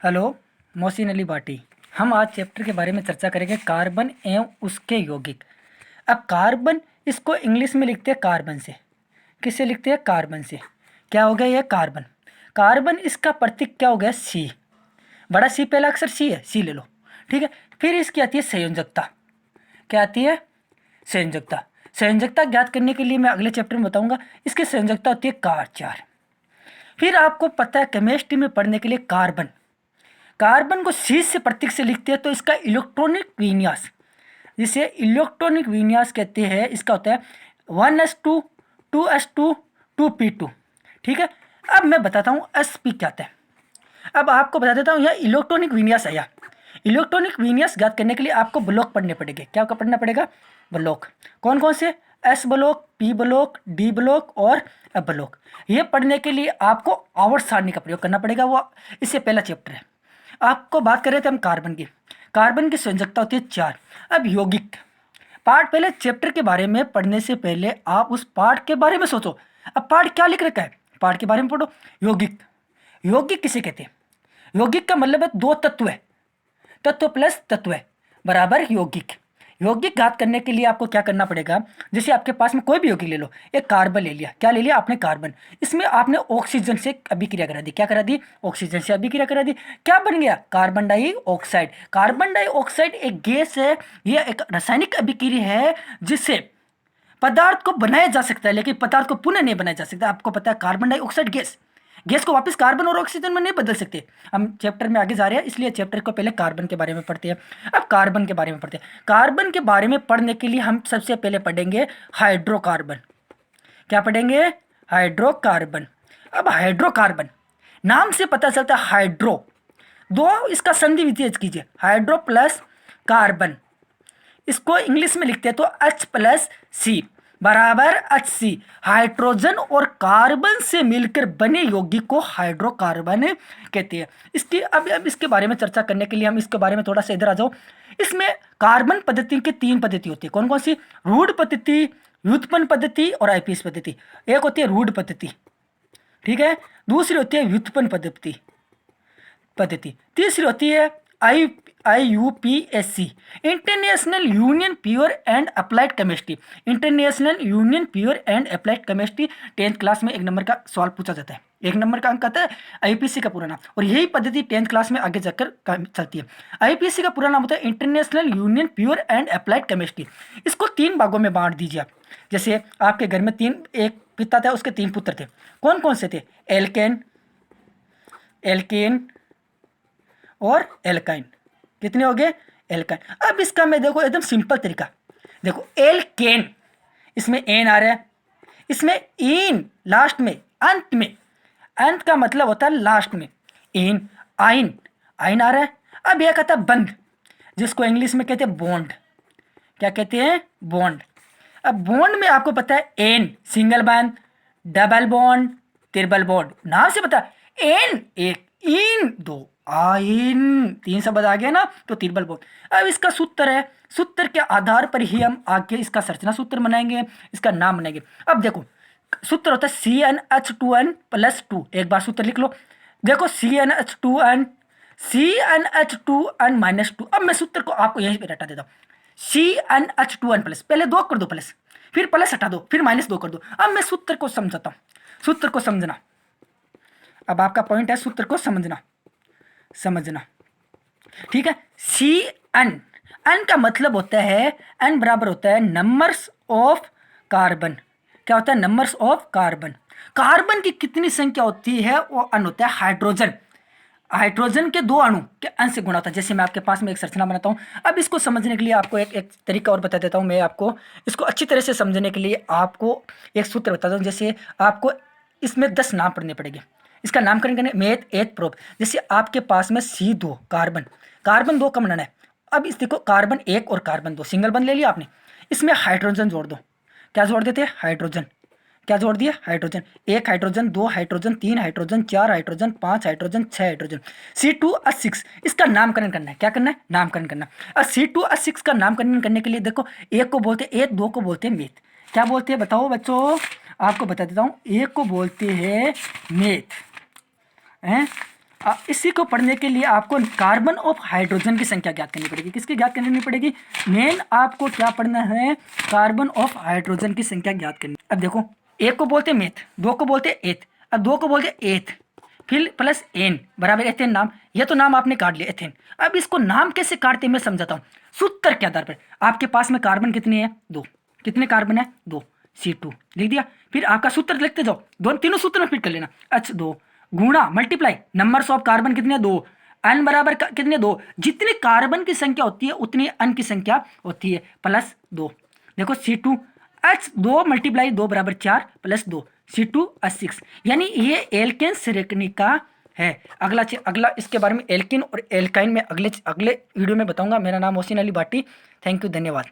Hello, Mohsin Ali Bhati. हम आज chapter के बारे में चर्चा करेंगे, कार्बन एवं उसके यौगिक। अब कार्बन, इसको इंग्लिश में लिखते हैं कार्बन से। किससे लिखते हैं? कार्बन से। क्या हो गया ये? कार्बन। कार्बन, इसका प्रतीक क्या हो गया? सी। बड़ा सी, पहला अक्षर सी है, सी ले लो। ठीक है। फिर इसकी आती है संयोजकता। क्या आती है? संयोजकता। संयोजकता ज्ञात करने के लिए मैं अगले चैप्टर में बताऊंगा। इसकी संयोजकता होती है कार 4। फिर आपको पता है केमिस्ट्री में पढ़ने के लिए कार्बन, कार्बन को सी से प्रतीक से लिखते हैं तो इसका इलेक्ट्रॉनिक विन्यास, जिसे इलेक्ट्रॉनिक विन्यास कहते हैं, इसका होता है 1s2 2s2 2p2। ठीक है। अब मैं बताता हूँ sp क्या होता है। अब आपको बता देता हूँ, यह इलेक्ट्रॉनिक विन्यास आया। इलेक्ट्रॉनिक विन्यास ज्ञात करने के लिए आपको ब्लॉक पढ़ने पड़ेंगे। क्या पढ़ना पड़ेगा? ब्लॉक। कौन कौन से? S block, P block, D block और एफ ब्लॉक। ये पढ़ने के लिए आपको आवर्त सारणी का प्रयोग करना पड़ेगा। वो इससे पहला चैप्टर है। आपको बात कर रहे थे हम कार्बन की। कार्बन की संयोजकता होती है 4। अब यौगिक पार्ट, पहले चैप्टर के बारे में पढ़ने से पहले आप उस पार्ट के बारे में सोचो। अब पार्ट क्या लिख रखा है, पार्ट के बारे में पढ़ो। यौगिक, यौगिक किसे कहते हैं? यौगिक का मतलब है दो तत्व है, तत्व प्लस तत्व है बराबर यौगिक। यौगिक घात करने के लिए आपको क्या करना पड़ेगा? जैसे आपके पास में कोई भी यौगिक ले लो, एक कार्बन ले लिया। क्या ले लिया आपने? कार्बन। इसमें आपने ऑक्सीजन से अभिक्रिया करा दी। क्या करा दी? ऑक्सीजन से अभिक्रिया करा दी। क्या बन गया? Carbon dioxide. कार्बन डाइऑक्साइड एक गैस है, यह एक रासायनिक अभिक्रिया है जिससे पदार्थ को बनाया जा सकता है, लेकिन पदार्थ को पुनः नहीं बनाया जा सकता। आपको पता है कार्बन डाइऑक्साइड गैस, गैस को वापस कार्बन और ऑक्सीजन में नहीं बदल सकते। हम चैप्टर में आगे जा रहे हैं, इसलिए चैप्टर को पहले कार्बन के बारे में पढ़ते हैं। अब कार्बन के बारे में पढ़ते हैं। कार्बन के बारे में पढ़ने के लिए हम सबसे पहले पढ़ेंगे हाइड्रोकार्बन। क्या पढ़ेंगे? हाइड्रोकार्बन। अब हाइड्रोकार्बन नाम से पता चलता है हाइड्रो, दो इसका संधि विच्छेद कीजिए, हाइड्रो प्लस कार्बन। इसको इंग्लिश में लिखते हैं तो H प्लस सी बराबर HC। हाइड्रोजन और कार्बन से मिलकर बने यौगिक को हाइड्रोकार्बन कहते हैं। इसकी अब इसके बारे में चर्चा करने के लिए हम इसके बारे में थोड़ा सा इधर आ जाओ। इसमें कार्बन पद्धति की 3 पद्धति होती है। कौन कौन सी? रूढ़ पद्धति, व्युत्पन्न पद्धति और आईपीएस पद्धति। एक होती है रूढ़ पद्धति, ठीक है। दूसरी होती है व्युत्पन्न पद्धति। तीसरी होती है IUPAC, international union pure and applied chemistry. International union pure and applied chemistry 10th class में 1 नंबर का सवाल पूछा जाता है। 1 नंबर का अंक आता है IUPAC का पूरा नाम, और यही पद्धति 10th क्लास में आगे जाकर चलती है। IUPAC का पूरा नाम होता है international union pure and applied chemistry. इसको 3 भागों में बांट दीजिए आप। जैसे आपके घर में एक पिता था, उसके 3 पुत्र थे। कौन कौन से थे? एल्केन और एल्काइन। कितने हो गए? एल्काइन। अब इसका मैं देखो एकदम सिंपल तरीका, देखो एल्केन, इसमें एन आ रहा है, इसमें इन लास्ट में, अंत में, अंत का मतलब होता है लास्ट में, इन आइन, आइन आ रहा है। अब यह कहता है बंध, जिसको इंग्लिश में कहते हैं बॉन्ड। क्या कहते हैं? बॉन्ड। अब बॉन्ड में आपको पता है an single bond, double bond, triple bond. नाम से पता है एन एक, इन दो, आइन 3 शब्द आ गया ना, तो ट्रिपल बॉन्ड। अब इसका सूत्र है, सूत्र के आधार पर ही हम आगे इसका संरचना सूत्र बनाएंगे, इसका नाम बनाएंगे। अब देखो सूत्र होता है CnH2n + 2। एक बार सूत्र लिख लो। देखो CnH2n -2। अब मैं सूत्र को आपको यहीं पे रटा देता हूँ। CnH2n+, पहले 2 कर दो प्लस, फिर प्लस हटा दो, फिर -2 कर दो। अब मैं सूत्र को समझाता हूँ, सूत्र को समझना। अब आपका पॉइंट है सूत्र को समझना, ठीक है। Cn, n का मतलब होता है, n बराबर होता है नंबर्स ऑफ कार्बन। क्या होता है? Numbers of carbon. कार्बन की कितनी संख्या होती है? वो n होता है हाइड्रोजन, हाइड्रोजन के 2 अणु के अंश से गुणा होता है। जैसे मैं आपके पास में एक संरचना बनाता हूँ। अब इसको समझने के लिए आपको एक तरीका और बता देता हूँ। मैं आपको इसको अच्छी तरह से समझने के लिए आपको एक सूत्र बताता हूँ। जैसे आपको इसमें 10 नाम पढ़ने पड़ेंगे। इसका नामकरण करने मेथ एथ प्रोप। जैसे आपके पास में C2 कार्बन 2 का बनाना है। अब इस देखो कार्बन 1 और कार्बन 2 सिंगल बंद ले लिया आपने, इसमें हाइड्रोजन जोड़ दो। क्या जोड़ देते हैं? हाइड्रोजन। क्या जोड़ दिया? Hydrogen. 1 hydrogen, 2 hydrogen, 3 hydrogen, 4 hydrogen, 5 hydrogen, 6 hydrogen. C2H6 इसका नामकरण करना है। क्या करना है? नामकरण करना। और C2H6 का नामकरण करने के लिए देखो, 1 को बोलते हैं एथ, 2 को बोलते हैं मेथ। क्या बोलते हैं बताओ बच्चों? आपको बता देता हूँ। 1 को बोलते हैं मेथ हैं, इसी को पढ़ने के लिए आपको कार्बन ऑफ हाइड्रोजन की संख्या ज्ञात करनी पड़ेगी। किसकी ज्ञात करनी पड़ेगी? मेन आपको क्या पढ़ना है? कार्बन ऑफ हाइड्रोजन की संख्या ज्ञात करनी। अब देखो, एक को बोलते मेथ, दो को बोलते एथ, अब दो को बोलते एथ, फिर प्लस एन बराबर एथेन नाम। ये तो नाम आपने काट लिया एथेन। अब इसको नाम कैसे काटते हैं मैं समझाता हूँ। सूत्र के आधार पर आपके पास में कार्बन कितनी है? 2। कितने कार्बन है? 2। C2 लिख दिया। फिर आपका सूत्र लिखते जाओ, दोनों तीनों सूत्र में फिट कर लेना। अच्छा 2 गुणा मल्टीप्लाई नंबर्स ऑफ कार्बन कितने? 2। अन बराबर कितने? 2। जितने कार्बन की संख्या होती है उतनी अन की संख्या होती है, प्लस 2। देखो C2 H2 मल्टीप्लाई 2 बराबर 4 प्लस 2 C2 H6, यानी ये एल्केन श्रेणी है। अगला इसके बारे में एल्किन और एल्काइन में अगले वीडियो में बताऊंगा। मेरा नाम मोहसिन अली भाटी। थैंक यू, धन्यवाद।